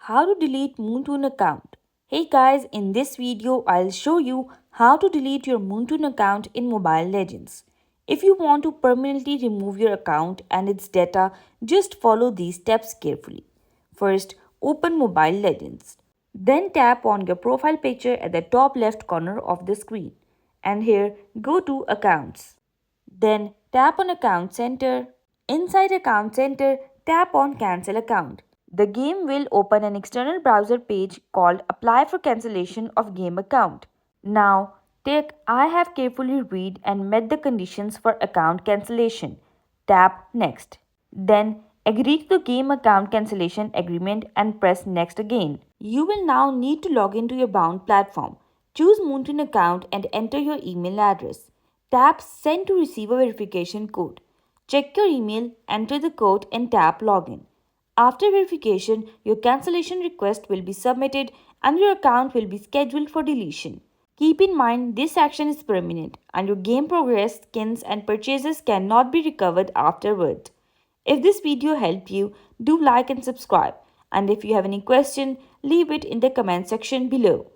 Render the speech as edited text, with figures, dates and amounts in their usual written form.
How to delete Moonton account. Hey guys, in this video I'll show you how to delete your Moonton account in Mobile Legends. If you want to permanently remove your account and its data, just follow these steps carefully. First, open Mobile Legends. Then tap on your profile picture at the top left corner of the screen. And here, go to Accounts. Then tap on Account Center. Inside Account Center, tap on Cancel Account. The game will open an external browser page called Apply for Cancellation of Game Account. Now, take I have carefully read and met the conditions for account cancellation. Tap Next. Then agree to the game account cancellation agreement and press Next again. You will now need to log into your bound platform. Choose Moonton account and enter your email address. Tap Send to receive a verification code. Check your email, enter the code and tap Login. After verification, your cancellation request will be submitted and your account will be scheduled for deletion. Keep in mind this action is permanent and your game progress, skins and purchases cannot be recovered afterward. If this video helped you, do like and subscribe. And if you have any question, leave it in the comment section below.